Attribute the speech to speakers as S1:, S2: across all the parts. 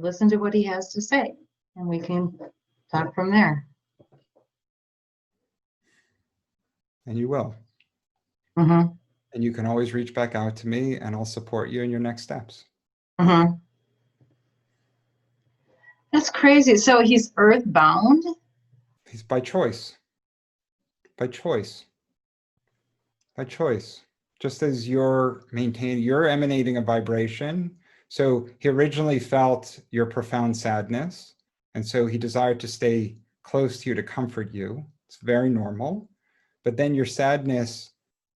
S1: listen to what he has to say, and we can talk from there.
S2: And you will.
S1: Mm-hmm.
S2: And you can always reach back out to me, and I'll support you in your next steps.
S1: Mm-hmm. That's crazy. So he's earthbound?
S2: He's by choice. By choice. By choice. Just as you're emanating a vibration. So he originally felt your profound sadness. And so he desired to stay close to you to comfort you. It's very normal. But then your sadness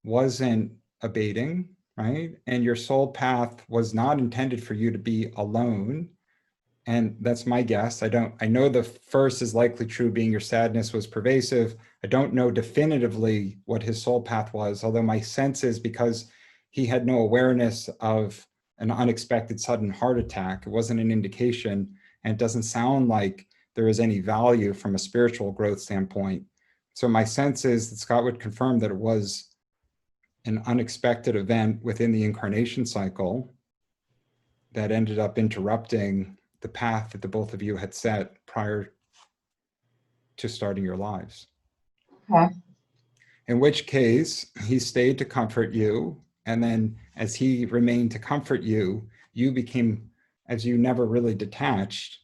S2: wasn't abating, right? And your soul path was not intended for you to be alone. And that's my guess. I know the first is likely true, being your sadness was pervasive. I don't know definitively what his soul path was, although my sense is because he had no awareness of an unexpected sudden heart attack, it wasn't an indication, and it doesn't sound like there is any value from a spiritual growth standpoint. So my sense is that Scott would confirm that it was an unexpected event within the incarnation cycle that ended up interrupting the path that the both of you had set prior to starting your lives.
S1: Okay.
S2: In which case, he stayed to comfort you. And then as he remained to comfort you, you became, as you never really detached,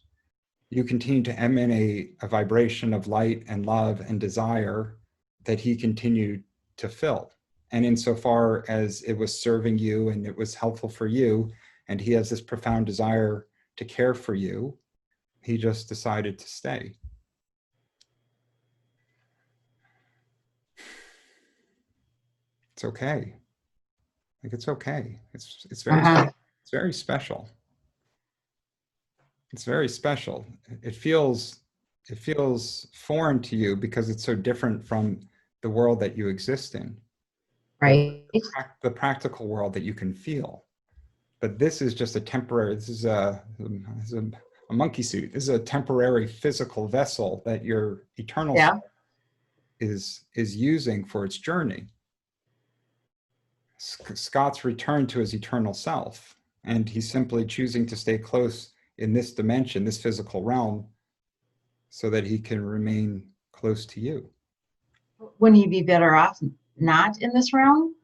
S2: you continued to emanate a vibration of light and love and desire that he continued to fill. And insofar as it was serving you and it was helpful for you, and he has this profound desire to care for you, he just decided to stay. It's okay. Like, it's okay. It's very it's very special. It's very special. It feels foreign to you because it's so different from the world that you exist in.
S1: Right.
S2: The practical world that you can feel. But this is just a temporary, this is a monkey suit. This is a temporary physical vessel that your eternal self is using for its journey. Scott's returned to his eternal self, and he's simply choosing to stay close in this dimension, this physical realm, so that he can remain close to you.
S1: Wouldn't he be better off not in this realm?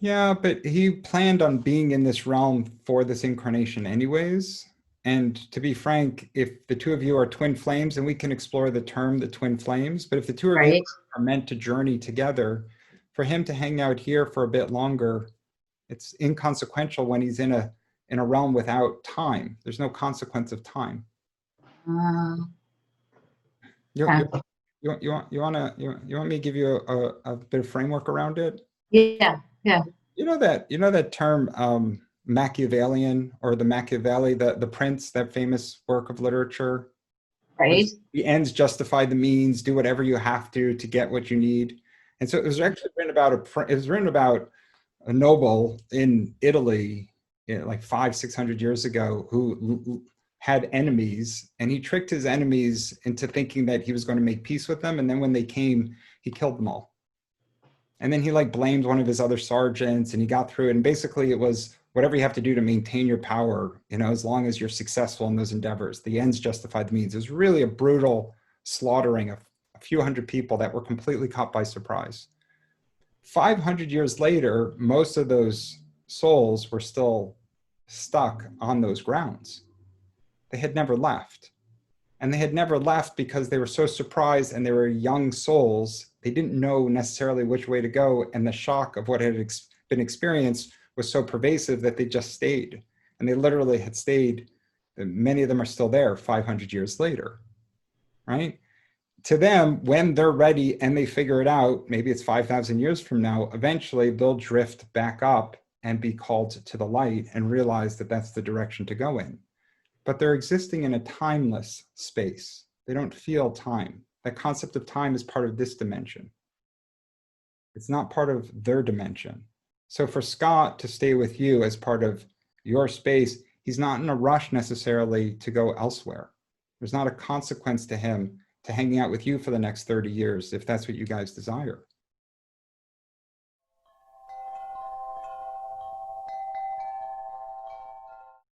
S2: Yeah, but he planned on being in this realm for this incarnation anyways. And to be frank, if the two of you are twin flames, and we can explore the term, the twin flames, but if the two of you are meant to journey together, for him to hang out here for a bit longer, it's inconsequential when he's in a realm without time. There's no consequence of time. You want me to give you a bit of framework around it?
S1: Yeah.
S2: You know that term Machiavellian, or the Machiavelli, the Prince, that famous work of literature.
S1: Right.
S2: The ends justify the means. Do whatever you have to get what you need. And so it was actually written about a noble in Italy, like 500-600 years ago, who had enemies, and he tricked his enemies into thinking that he was going to make peace with them. And then when they came, he killed them all. And then he blamed one of his other sergeants, and he got through it. And basically it was whatever you have to do to maintain your power, as long as you're successful in those endeavors, the ends justify the means. It was really a brutal slaughtering of a few hundred people that were completely caught by surprise. 500 years later, most of those souls were still stuck on those grounds. They had never left. And they had never left because they were so surprised, and they were young souls. They didn't know necessarily which way to go. And the shock of what had been experienced was so pervasive that they just stayed. And they literally had stayed. Many of them are still there 500 years later, right? To them, when they're ready and they figure it out, maybe it's 5,000 years from now, eventually they'll drift back up and be called to the light and realize that that's the direction to go in. But they're existing in a timeless space. They don't feel time. That concept of time is part of this dimension. It's not part of their dimension. So for Scott to stay with you as part of your space, he's not in a rush necessarily to go elsewhere. There's not a consequence to him to hanging out with you for the next 30 years, if that's what you guys desire.